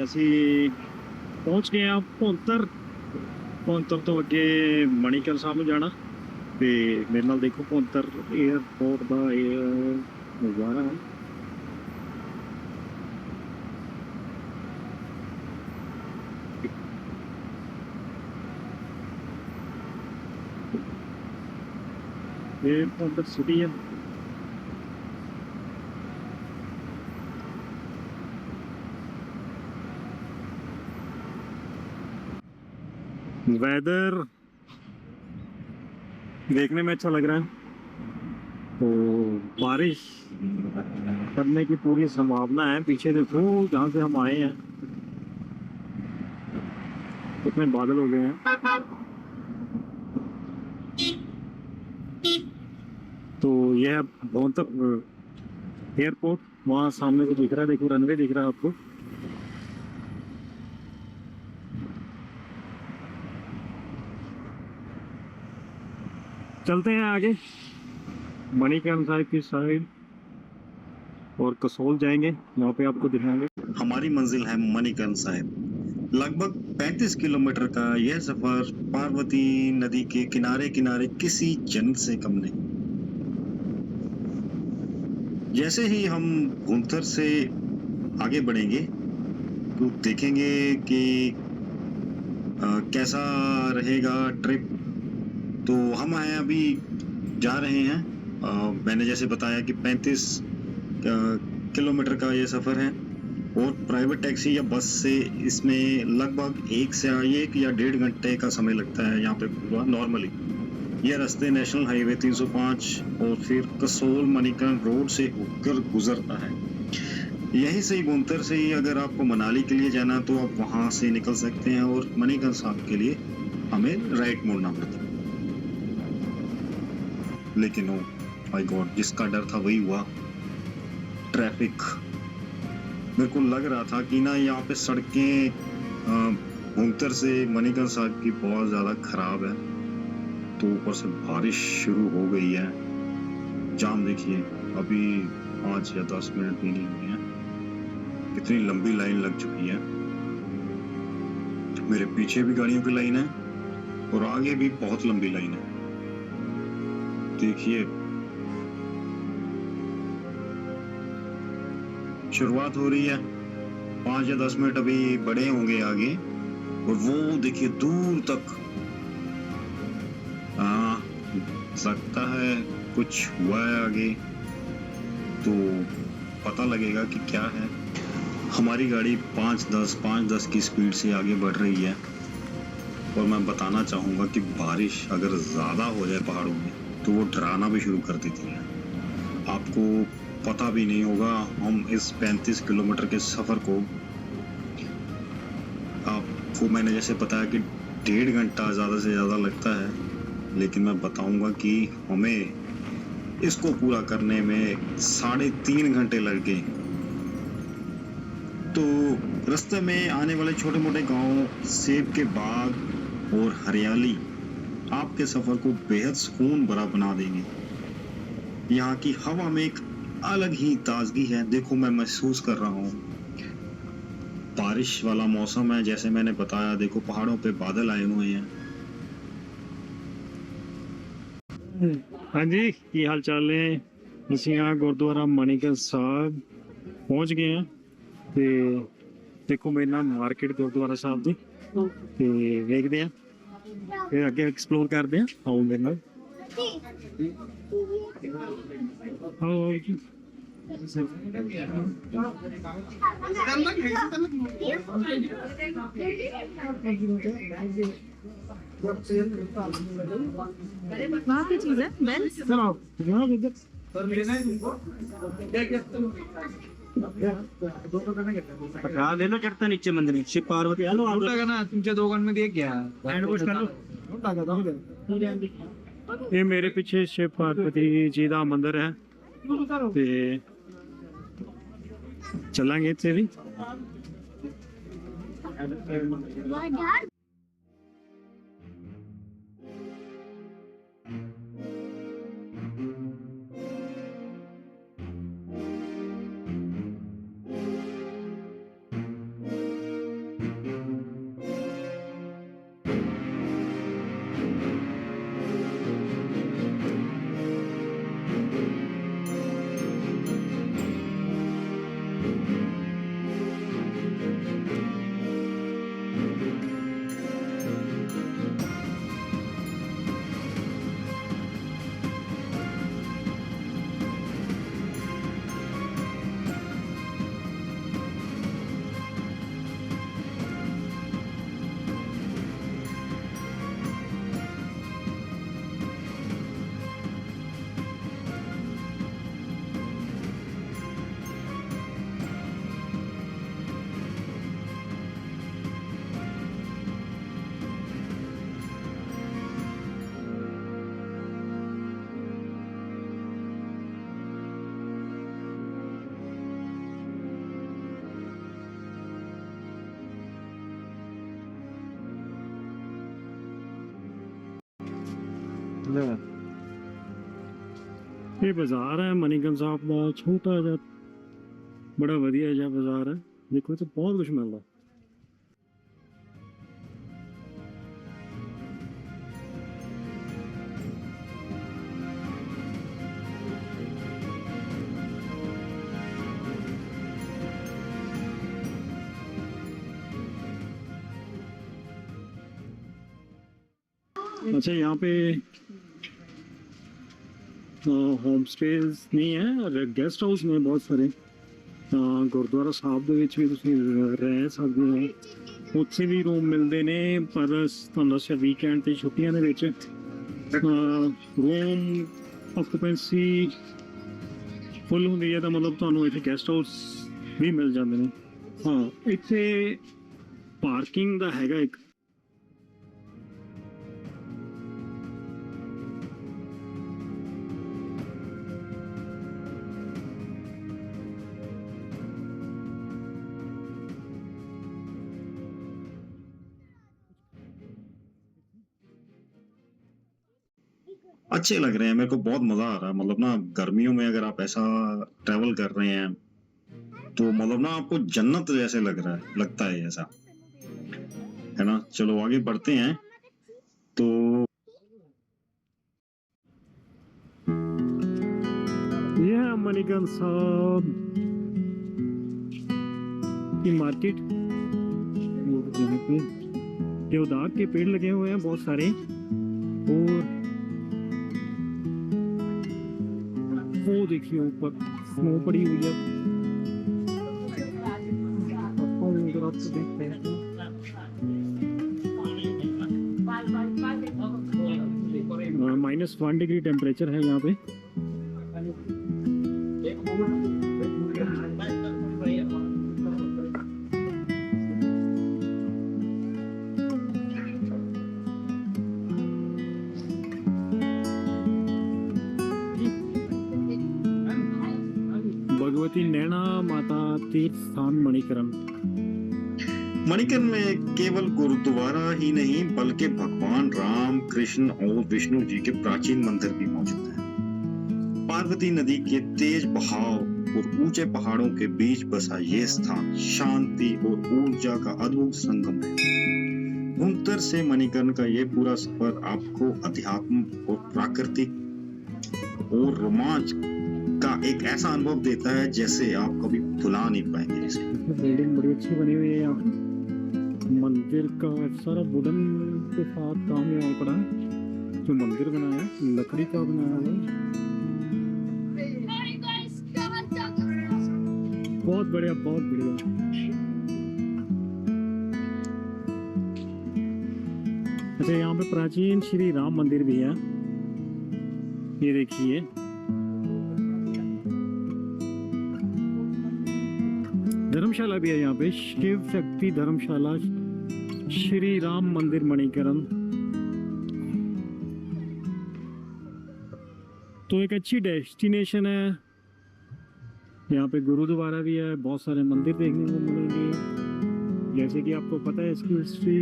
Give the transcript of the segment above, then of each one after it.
ਅਸੀਂ ਪਹੁੰਚ ਗਏ ਆ ਭੁੰਤਰ। ਭੁੰਤਰ ਤੋਂ ਅੱਗੇ ਮਣੀਕਰਨ ਸਾਹਿਬ ਨੂੰ ਜਾਣਾ ਤੇ ਮੇਰੇ ਨਾਲ ਦੇਖੋ ਭੁੰਤਰ 에ਅਰਪੋਰਟ ਦਾ ਇਹ ਨਜ਼ਾਰਾ ਹੈ। ਇਹ ਭੁੰਤਰ ਸਿਟੀ ਹੈ। वेदर देखने में अच्छा लग रहा है तो बारिश करने की पूरी संभावना है। पीछे देखो जहाँ से हम आए हैं कितने बादल हो गए हैं। तो यह है भुंतर एयरपोर्ट। वहाँ सामने को दिख रहा है, देखो रनवे दिख रहा है आपको। चलते हैं आगे मणिकर्ण साहिब की साइड और कसोल जाएंगे, वहाँ पे आपको दिखाएंगे। हमारी मंजिल है मणिकर्ण साहिब। लगभग 35 किलोमीटर का यह सफर पार्वती नदी के किनारे किनारे किसी जन्नत से कम नहीं। जैसे ही हम भुंतर से आगे बढ़ेंगे तो देखेंगे कि कैसा रहेगा ट्रिप। तो हम आए अभी जा रहे हैं, मैंने जैसे बताया कि 35 किलोमीटर का ये सफ़र है और प्राइवेट टैक्सी या बस से इसमें लगभग 1 या 1.5 घंटे का समय लगता है यहाँ पे पूरा नॉर्मली। यह रास्ते नेशनल हाईवे 305 और फिर कसोल मणिकर्ण रोड से होकर गुजरता है। यहीं से ही भुंतर से ही अगर आपको मनाली के लिए जाना तो आप वहाँ से निकल सकते हैं और मणिकर्ण साहब के लिए हमें राइट मोड़ना पड़ता है। लेकिन ओ माय गॉड, जिसका डर था वही हुआ। ट्रैफिक, मेरे को लग रहा था कि ना यहाँ पे सड़कें भुंतर से मणिकर्ण साहब की बहुत ज़्यादा ख़राब है। तो ऊपर से बारिश शुरू हो गई है। जाम देखिए, अभी 5 या 10 मिनट भी नहीं हुए हैं, कितनी लंबी लाइन लग चुकी है। मेरे पीछे भी गाड़ियों की लाइन है और आगे भी बहुत लंबी लाइन है। देखिए, शुरुआत हो रही है, 5 या 10 मिनट अभी बड़े होंगे आगे और वो देखिए दूर तक लगता है कुछ हुआ है आगे, तो पता लगेगा कि क्या है। हमारी गाड़ी 5-10 की स्पीड से आगे बढ़ रही है और मैं बताना चाहूँगा कि बारिश अगर ज़्यादा हो जाए पहाड़ों में तो वो डराना भी शुरू कर देती है। आपको पता भी नहीं होगा। हम इस 35 किलोमीटर के सफ़र को, आपको मैंने जैसे बताया कि 1.5 घंटा ज़्यादा से ज़्यादा लगता है, लेकिन मैं बताऊंगा कि हमें इसको पूरा करने में 3.5 घंटे लग गए। तो रास्ते में आने वाले छोटे मोटे गांव, सेब के बाग और हरियाली आपके सफ़र को बेहद सुकून भरा बना देंगे। यहाँ की हवा में एक अलग ही ताजगी है। देखो, मैं महसूस कर रहा हूँ, बारिश वाला मौसम है जैसे मैंने बताया। देखो, पहाड़ों पे बादल आए हुए हैं। हाँ जी, की हाल चाल है। ਅਸੀਂ ਆ ਗੁਰਦੁਆਰਾ ਮਣੀਕਰਨ ਸਾਹਿਬ ਪਹੁੰਚ ਗਏ ਆ ਤੇ ਦੇਖੋ ਮੇਰੇ ਨਾਲ ਮਾਰਕੀਟ ਗੁਰਦੁਆਰਾ ਸਾਹਿਬ ਦੀ, ਤੇ ਵੇਖਦੇ ਆ ਫਿਰ ਅੱਗੇ ਐਕਸਪਲੋਰ ਕਰਦੇ ਆ। ਆਓ ਮੇਰੇ ਨਾਲ। वहाँ की चीज है बेल। चलो ले लो चढ़ता नीचे मंदिर शिव पार्वती। हेलो ना तुमच्या दोघांमध्ये एक घ्या। हैंड वॉश कर लो। ये मेरे पीछे शिव पार्वती जी का मंदिर है ते चलांगे इत्थे भी। ਇਹ ਬਾਜ਼ਾਰ ਹੈ ਮਨੀਕਰਨ ਸਾਹਿਬ ਦਾ, ਛੋਟਾ ਜਿਹਾ ਬੜਾ ਵਧੀਆ ਜਿਹਾ ਬਾਜ਼ਾਰ ਹੈ। ਦੇਖੋ ਇੱਥੇ ਬਹੁਤ ਕੁਝ ਮਿਲਦਾ। अच्छा, यहाँ पे ਹੋਮ ਸਟੇਜ਼ ਨਹੀਂ ਹੈ ਔਰ ਗੈਸਟ ਹਾਊਸ ਨੇ ਬਹੁਤ ਸਾਰੇ। ਗੁਰਦੁਆਰਾ ਸਾਹਿਬ ਦੇ ਵਿੱਚ ਵੀ ਤੁਸੀਂ ਰਹਿ ਸਕਦੇ ਹੋ, ਉੱਥੇ ਵੀ ਰੂਮ ਮਿਲਦੇ ਨੇ। ਪਰ ਤੁਹਾਨੂੰ ਦੱਸਿਆ ਵੀਕਐਂਡ ਤੇ ਛੁੱਟੀਆਂ ਦੇ ਵਿੱਚ ਰੂਮ ਆਕੂਪੈਂਸੀ ਫੁੱਲ ਹੁੰਦੀ ਹੈ, ਤਾਂ ਮਤਲਬ ਤੁਹਾਨੂੰ ਇੱਥੇ ਗੈਸਟ ਹਾਊਸ ਵੀ ਮਿਲ ਜਾਂਦੇ ਨੇ। ਹਾਂ, ਇੱਥੇ ਪਾਰਕਿੰਗ ਦਾ ਹੈਗਾ ਇੱਕ। अच्छे लग रहे हैं, मेरे को बहुत मजा आ रहा है। मतलब ना गर्मियों में अगर आप ऐसा ट्रैवल कर रहे हैं तो मतलब ना आपको जन्नत जैसे लगता है ऐसा, है ना। चलो आगे बढ़ते हैं। तो ये है मणिकर्ण साहब की मार्केट। यहाँ पे देवदार के पेड़ लगे हुए हैं बहुत सारे, और वो देखिए ऊपर स्नो पड़ी हुई है। आप देखते हैं -1 डिग्री टेम्परेचर है यहाँ पे। भगवती नैना माता तीर्थ स्थान मणिकर्ण। मणिकर्ण में केवल गुरुद्वारा ही नहीं बल्कि भगवान राम, कृष्ण और विष्णु जी के प्राचीन मंदिर भी मौजूद हैं। पार्वती नदी के तेज बहाव और ऊंचे पहाड़ों के बीच बसा ये स्थान शांति और ऊर्जा का अद्भुत संगम है। भुंतर से मणिकर्ण का ये पूरा सफर आपको अध्यात्म और प्राकृतिक और रोमांच का एक ऐसा अनुभव देता है जैसे आप कभी भुला नहीं पाएंगे। इसे बिल्डिंग बड़ी अच्छी बनी हुई है यहाँ। मंदिर का सारा वुडन के साथ काम यहाँ पड़ा है। जो मंदिर बनाया है लकड़ी का बनाया हुआ है, बहुत बढ़िया, बहुत बढ़िया। अच्छा, यहाँ पे प्राचीन श्री राम मंदिर भी है, ये देखिए। धर्मशाला भी है यहाँ पे, शिव शक्ति धर्मशाला श्री राम मंदिर मणिकर्ण। तो एक अच्छी डेस्टिनेशन है। यहाँ पे गुरुद्वारा भी है, बहुत सारे मंदिर देखने को मिलेंगे। जैसे कि आपको पता है इसकी हिस्ट्री,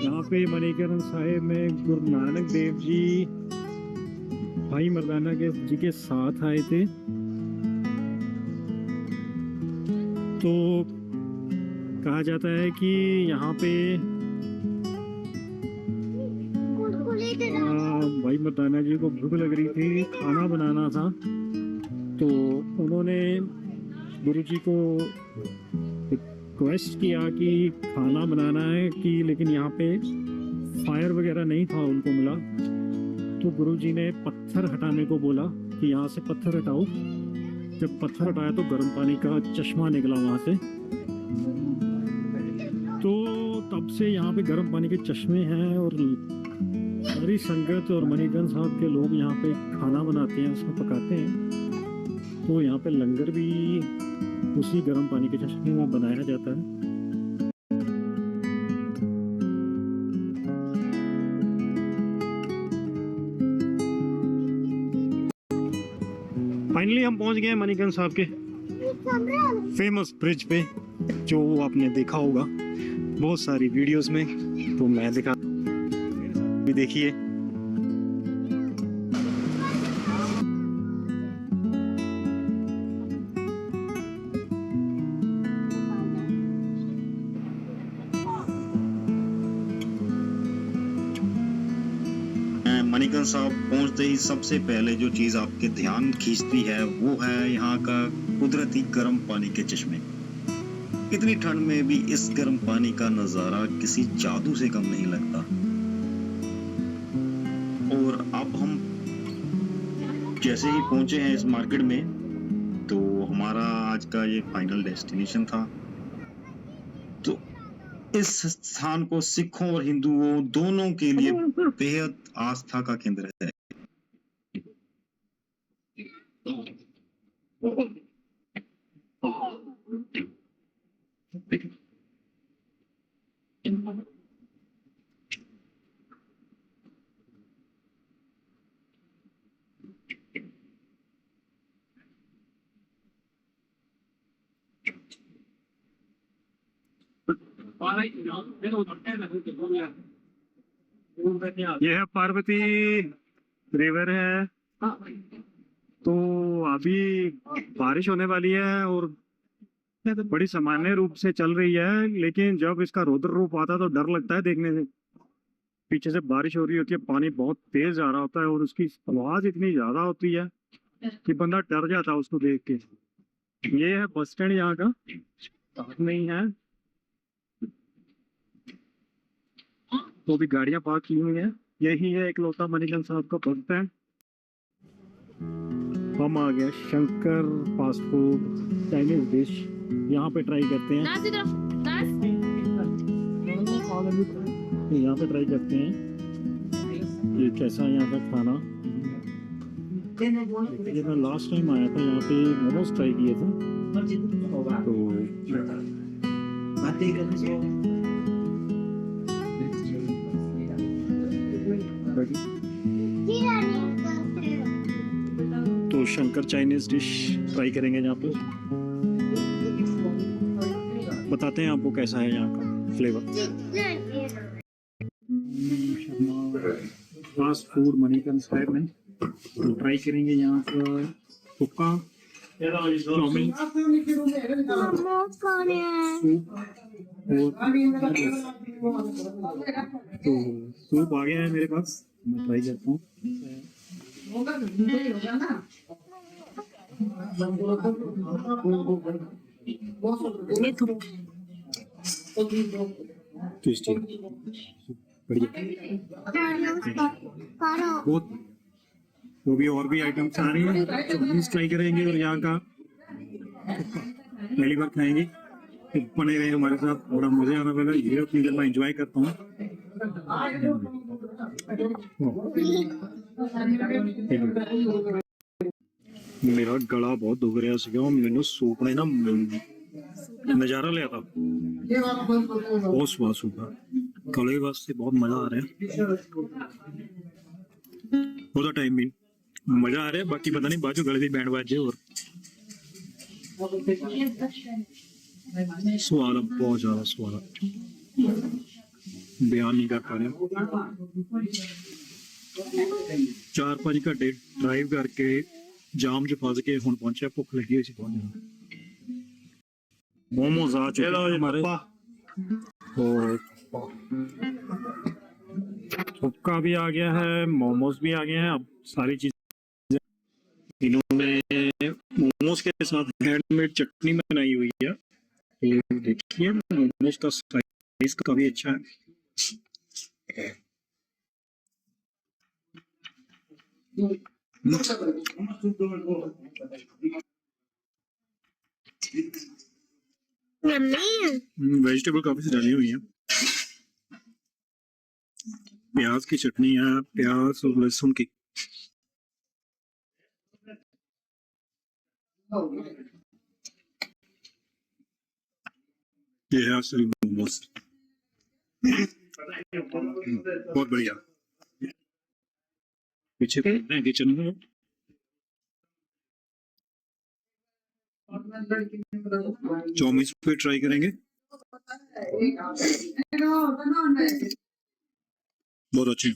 यहाँ पे मणिकर्ण साहिब में गुरु नानक देव जी भाई मर्दाना जी के साथ आए थे। तो कहा जाता है कि यहाँ पे भाई मर्दाना जी को भूख लग रही थी, खाना बनाना था, तो उन्होंने गुरु जी को रिक्वेस्ट किया कि खाना बनाना है कि, लेकिन यहाँ पे फायर वगैरह नहीं था उनको मिला। तो गुरु जी ने पत्थर हटाने को बोला कि यहाँ से पत्थर हटाओ। जब पत्थर हटाया तो गर्म पानी का चश्मा निकला वहाँ से। तो तब से यहाँ पे गर्म पानी के चश्मे हैं, और सारी संगत और मणिकर्ण साहब के लोग यहाँ पे खाना बनाते हैं, उसमें पकाते हैं। तो यहाँ पे लंगर भी उसी गर्म पानी के चश्मे में बनाया जाता है। फाइनली हम पहुंच गए मणिकर्ण साहब के फेमस ब्रिज पे, जो आपने देखा होगा बहुत सारी वीडियोस में। तो मैं दिखा भी, देखिए मणिकर्ण साहब पहुंचते ही सबसे पहले जो चीज आपके ध्यान खींचती है वो है यहाँ का कुदरती गर्म पानी के चश्मे। इतनी ठंड में भी इस गर्म पानी का नजारा किसी जादू से कम नहीं लगता। और अब हम जैसे ही पहुंचे हैं इस मार्केट में, तो हमारा आज का ये फाइनल डेस्टिनेशन था। तो इस स्थान को सिखों और हिंदुओं दोनों के लिए बेहद आस्था का केंद्र है। यह है पार्वती रिवर है। तो अभी बारिश होने वाली है और बड़ी सामान्य रूप से चल रही है, लेकिन जब इसका रौद्र रूप आता है तो डर लगता है देखने से। पीछे से बारिश हो रही होती है, पानी बहुत तेज आ रहा होता है और उसकी आवाज इतनी ज्यादा होती है कि बंदा डर जाता है उसको देख के। ये है बस स्टैंड यहाँ का, साथ में ही है। तो भी गाड़ियां पार्क की हुई है। यही है इकलौता मणिकर्ण साहब का बस स्टैंड। हम आ गए Shankar fast food Chinese dish, यहाँ पे ट्राई करते हैं। यहाँ पे ट्राई करते हैं ये कैसा है यहाँ का खाना। ये मैं लास्ट टाइम आया था यहाँ पे, मोमोज ट्राई किए तो शंकर चाइनीज डिश ट्राई करेंगे यहाँ पे। बताते हैं आपको कैसा है यहाँ का फ्लेवर। फास्ट फूड मणिकर्ण साहब में तो ट्राई करेंगे यहाँ पर हुक्का, चाउमीन, तो सूप आ गया है मेरे पास, मैं ट्राई करता हूँ। टेस्टी, बढ़िया। बहुत वो भी और भी आइटम्स आ रही हैं, चाइनीज ट्राई करेंगे और यहाँ का पहली बार खाएंगे। तो बने रहे हमारे साथ, बड़ा मजा आने वाला है। ये अपनी जब मैं एंजॉय करता हूँ। मेरा गला बहुत दुख रहा ਸੀਗਾ, ਮੈਨੂੰ सूप ने ना नजारा लिया था, बहुत स्वाद सूप है। गले वास्ते बहुत मजा आ रहा है, ਉਹਦਾ टाइम भी मजा आ रहा है। बाकी पता नहीं बाद गले की बैंड बाजे और स्वाद, बहुत ज्यादा स्वाद, बयान नहीं कर पा रहे। 4-5 घंटे ड्राइव करके जाम च फस के हुण पहुंचे, भुख लगी हुई सी बहुत ज्यादा। मोमोज आ चुके हैं हमारे और हुक्का भी आ गया है, मोमोज भी आ गए हैं। अब सारी चीज इन्होंने मोमोज के साथ हैंडमेड चटनी बनाई हुई है। तो देखिए मोमोज का साइज काफी अच्छा है। वेजिटेबल काफी सी डाली हुई है, प्याज की चटनी है, प्याज और लहसुन की। ये है असली मोमोज, बहुत बढ़िया। पीछे किचन में चाउमीन पे ट्राई करेंगे, बहुत अच्छी।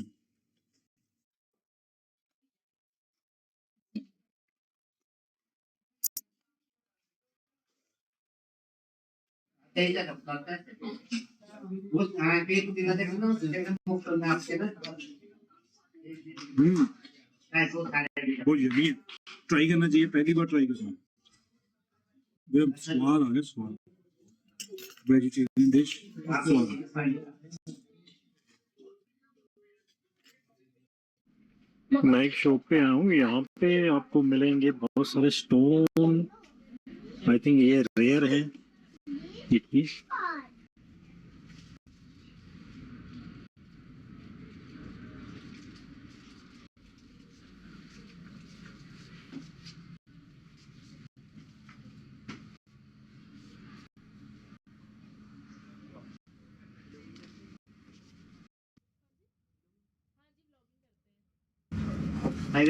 बहुत यम्मी है, ट्राई करना चाहिए, पहली बार ट्राई कर रहा हूँ। जब स्वाद आ गया, स्वाद वेजिटेरियन डिश मैं एक शॉप पे आया हूँ, यहाँ पे आपको मिलेंगे बहुत सारे स्टोन। आई थिंक ये रेयर है इतनी।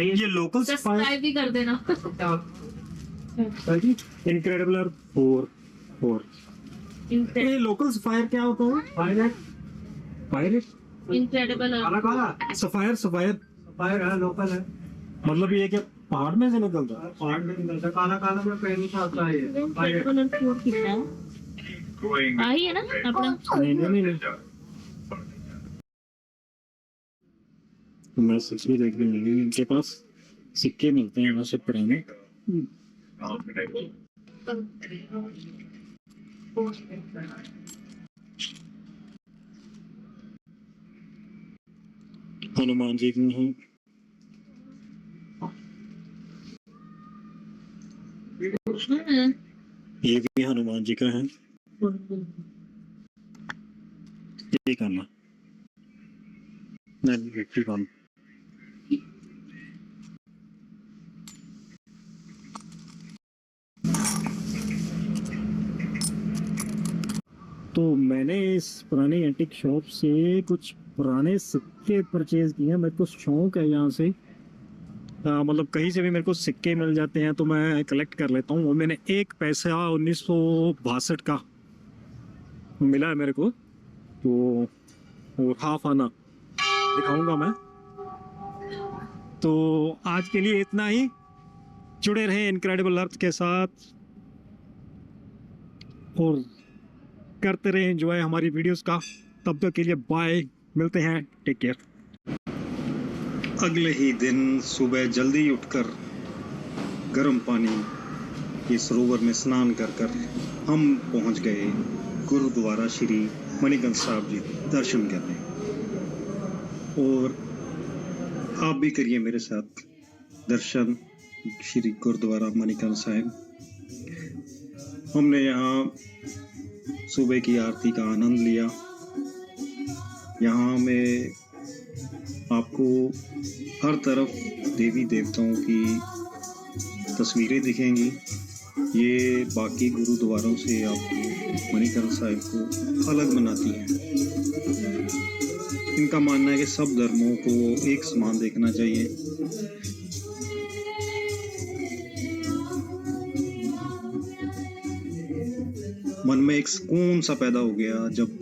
ये लोकल सब्सक्राइब भी कर देना। इनक्रेडिबल 4 ये लोकल सफायर क्या होता है? Fire incredible sapphire sapphire fire है, लोकल है। मतलब ये क्या पहाड़ में से निकलता है? पहाड़ में निकलता है, काला काला में पहले से आता है ये। इनक्रेडिबल फूड कितना है? आई है ना अपना? नहीं मैं सच में देख रही हूँ, इनके पास सिक्के मिलते हैं वैसे पुराने। हनुमान जी की हैं, ये भी हनुमान जी का है। ये करना नहीं विक्ट्री वन। तो मैंने इस पुरानी एंटीक शॉप से कुछ पुराने सिक्के परचेज किए हैं। मेरे को शौक है यहाँ से, मतलब कहीं से भी मेरे को सिक्के मिल जाते हैं तो मैं कलेक्ट कर लेता हूँ। और मैंने एक पैसा 1962 का मिला है मेरे को, तो वो हाफ आना दिखाऊंगा मैं। तो आज के लिए इतना ही। जुड़े रहे इनक्रेडिबल अर्थ के साथ और करते रहे एंजॉय हमारी वीडियोस का। तब तक के लिए बाय, मिलते हैं, टेक केयर। अगले ही दिन सुबह जल्दी उठकर गर्म पानी के सरोवर में स्नान कर कर हम पहुंच गए गुरुद्वारा श्री मणिकंद साहब जी दर्शन करने। और आप भी करिए मेरे साथ दर्शन श्री गुरुद्वारा मणिकंद साहिब। हमने यहाँ सुबह की आरती का आनंद लिया। यहाँ में आपको हर तरफ देवी देवताओं की तस्वीरें दिखेंगी। ये बाकी गुरुद्वारों से आपको मणिकंद साहिब को अलग बनाती हैं। इनका मानना है कि सब धर्मों को एक समान देखना चाहिए। मन में एक सुकून सा पैदा हो गया जब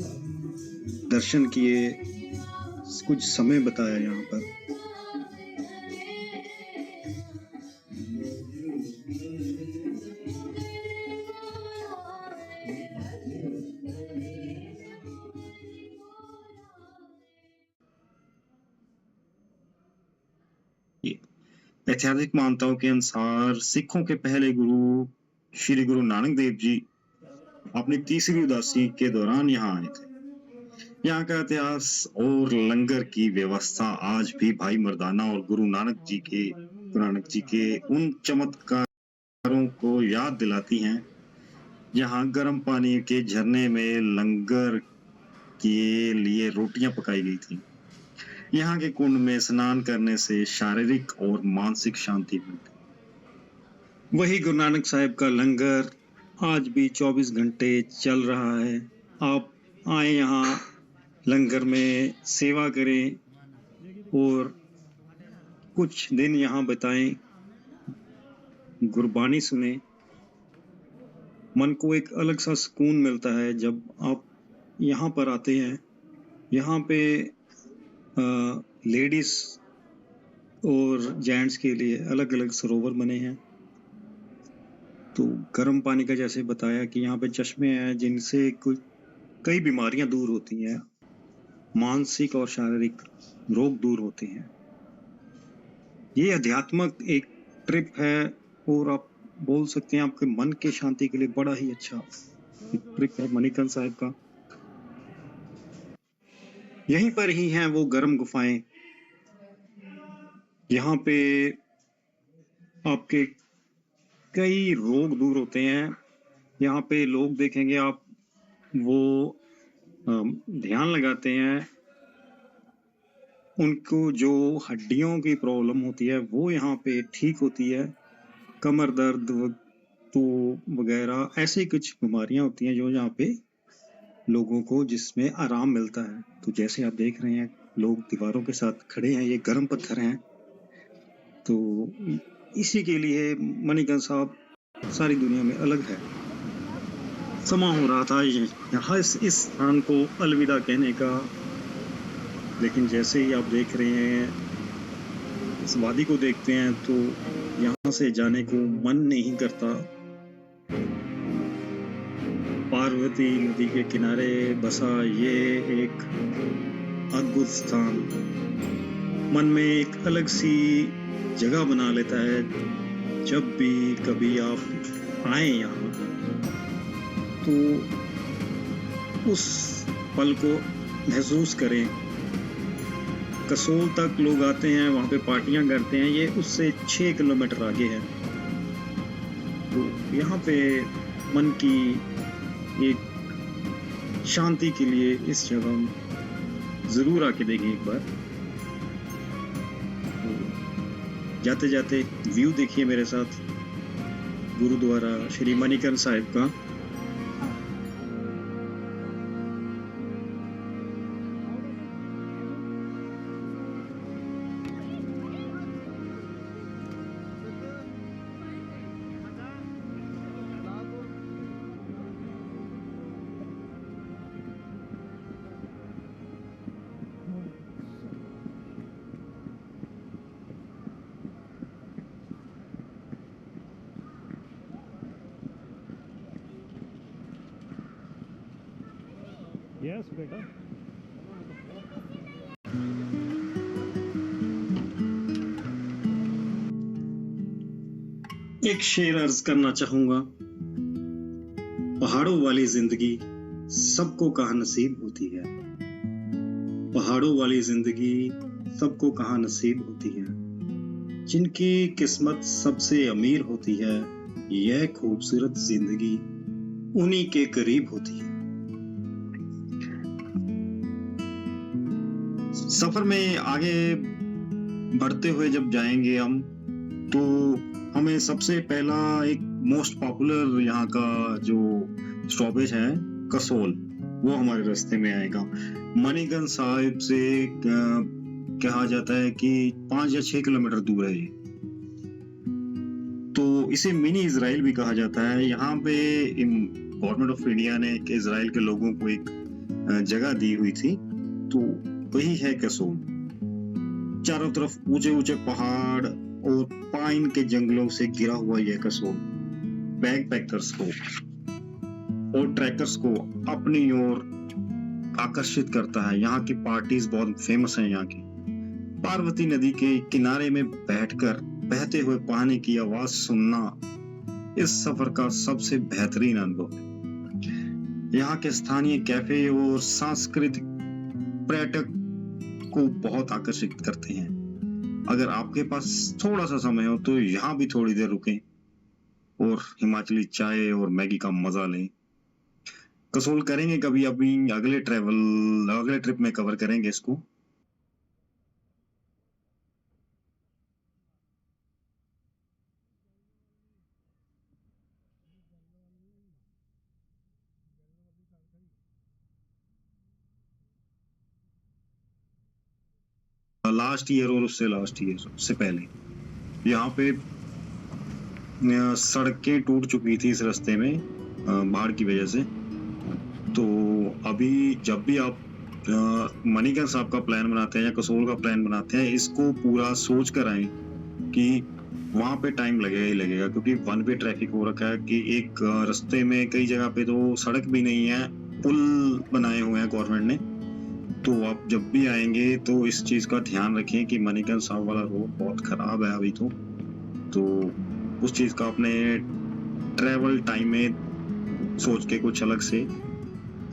दर्शन किए, कुछ समय बताया यहाँ पर। ऐतिहासिक मान्यताओं के अनुसार सिखों के पहले गुरु श्री गुरु नानक देव जी अपनी तीसरी उदासी के दौरान यहाँ आए थे। यहाँ का इतिहास और लंगर की व्यवस्था आज भी भाई मर्दाना और गुरु नानक जी के उन चमत्कारों को याद दिलाती हैं। यहाँ गर्म पानी के झरने में लंगर के लिए रोटियां पकाई गई थी। यहाँ के कुंड में स्नान करने से शारीरिक और मानसिक शांति मिलती। वही गुरु नानक साहिब का लंगर आज भी 24 घंटे चल रहा है। आप आए यहाँ लंगर में सेवा करें और कुछ दिन यहाँ बिताएं, गुरबानी सुने। मन को एक अलग सा सुकून मिलता है जब आप यहाँ पर आते हैं। यहाँ पे लेडीज और जेंट्स के लिए अलग अलग सरोवर बने हैं। तो गर्म पानी का जैसे बताया कि यहाँ पे चश्मे हैं जिनसे कई बीमारियां दूर होती हैं, मानसिक और शारीरिक रोग दूर होते हैं। ये अध्यात्मक एक ट्रिप है और आप बोल सकते हैं आपके मन के शांति के लिए बड़ा ही अच्छा एक ट्रिप है मणिकर्ण साहिब का। यहीं पर ही हैं वो गर्म गुफाएं। यहाँ पे आपके कई रोग दूर होते हैं। यहाँ पे लोग देखेंगे आप वो ध्यान लगाते हैं, उनको जो हड्डियों की प्रॉब्लम होती है वो यहाँ पे ठीक होती है। कमर दर्द तो वगैरह ऐसी कुछ बीमारियां होती हैं जो यहाँ पे लोगों को जिसमें आराम मिलता है। तो जैसे आप देख रहे हैं लोग दीवारों के साथ खड़े हैं, ये गर्म पत्थर हैं। तो इसी के लिए मणिकर्ण साहब सारी दुनिया में अलग है। समा हो रहा था यहाँ इस स्थान को अलविदा कहने का, लेकिन जैसे ही आप देख रहे हैं इस वादी को देखते हैं तो यहाँ से जाने को मन नहीं करता। पार्वती नदी के किनारे बसा ये एक अद्भुत स्थान मन में एक अलग सी जगह बना लेता है। जब भी कभी आप आए यहाँ तो उस पल को महसूस करें। कसोल तक लोग आते हैं, वहाँ पे पार्टियां करते हैं, ये उससे 6 किलोमीटर आगे है। तो यहाँ पे मन की एक शांति के लिए इस जगह जरूर आके देखिए एक बार। तो जाते जाते व्यू देखिए मेरे साथ गुरुद्वारा श्री मणिकर्ण साहिब का। यस बेटा। एक शेर अर्ज करना चाहूंगा। पहाड़ों वाली जिंदगी सबको कहाँ नसीब होती है। पहाड़ों वाली जिंदगी सबको कहाँ नसीब होती है। जिनकी किस्मत सबसे अमीर होती है, यह खूबसूरत जिंदगी उन्हीं के करीब होती है। सफर में आगे बढ़ते हुए जब जाएंगे हम, तो हमें सबसे पहला एक मोस्ट पॉपुलर यहाँ का जो स्टॉपेज है कसोल, वो हमारे रास्ते में आएगा। मणिकर्ण साहिब से कहा जाता है कि 5 या 6 किलोमीटर दूर है ये। तो इसे मिनी इजराइल भी कहा जाता है। यहाँ पे गवर्नमेंट ऑफ इंडिया ने इजराइल के लोगों को एक जगह दी हुई थी, तो वही है कसोल। चारों तरफ ऊंचे ऊंचे पहाड़ और पाइन के जंगलों से घिरा हुआ यह कसोल बैकपैकर्स को और ट्रैकर्स को अपनी ओर आकर्षित करता है। यहाँ की पार्टीज बहुत फेमस हैं। यहाँ की पार्वती नदी के किनारे में बैठकर बहते हुए पानी की आवाज सुनना इस सफर का सबसे बेहतरीन अनुभव है। यहाँ के स्थानीय कैफे और सांस्कृतिक पर्यटक को बहुत आकर्षित करते हैं। अगर आपके पास थोड़ा सा समय हो तो यहाँ भी थोड़ी देर रुकें और हिमाचली चाय और मैगी का मजा लें। कसोल करेंगे कभी अभी अगले ट्रिप में कवर करेंगे इसको। लास्ट ईयर और उससे लास्ट ईयर से पहले यहाँ पे सड़कें टूट चुकी थी इस रास्ते में बाढ़ की वजह से। तो अभी जब भी आप मणिकर्ण साहब का प्लान बनाते हैं या कसोल का प्लान बनाते हैं, इसको पूरा सोच कर आए कि वहां पे टाइम लगेगा ही लगेगा, क्योंकि वन वे ट्रैफिक हो रखा है कि एक रास्ते में कई जगह पे तो सड़क भी नहीं है, पुल बनाए हुए हैं गवर्नमेंट ने, तो आप जब भी आएंगे तो इस चीज का ध्यान रखें कि मणिकर्ण साहब वाला रोड बहुत खराब है अभी तो उस चीज का अपने ट्रेवल टाइम में सोच के कुछ अलग से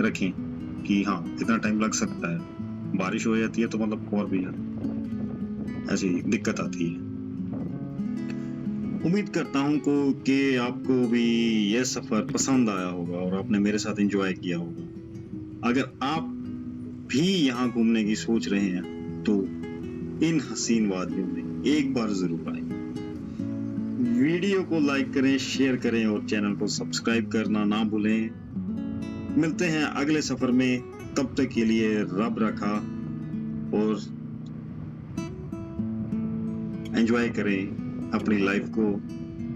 रखें कि हाँ इतना टाइम लग सकता है। बारिश हो जाती है तो मतलब और भी ऐसी दिक्कत आती है। उम्मीद करता हूँ कि आपको भी यह सफर पसंद आया होगा और आपने मेरे साथ एंजॉय किया होगा। अगर आप भी यहाँ घूमने की सोच रहे हैं तो इन हसीन वादियों में एक बार जरूर आए। वीडियो को लाइक करें, शेयर करें और चैनल को सब्सक्राइब करना ना भूलें। मिलते हैं अगले सफर में, तब तक के लिए रब रखा और एंजॉय करें अपनी लाइफ को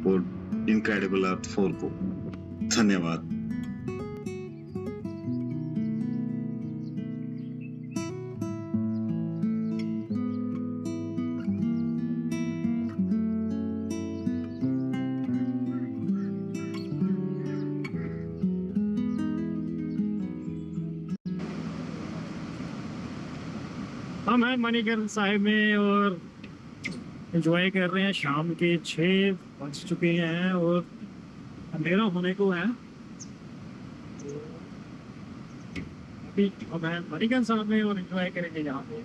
और इनक्रेडिबल अर्थ 4 को। धन्यवाद। हम हैं मणिकर्ण साहिब में और एंजॉय कर रहे हैं। शाम के 6 बज चुके हैं और अंधेरा होने को है। अभी हम हैं मणिकर्ण साहिब में और एंजॉय करेंगे यहाँ पे।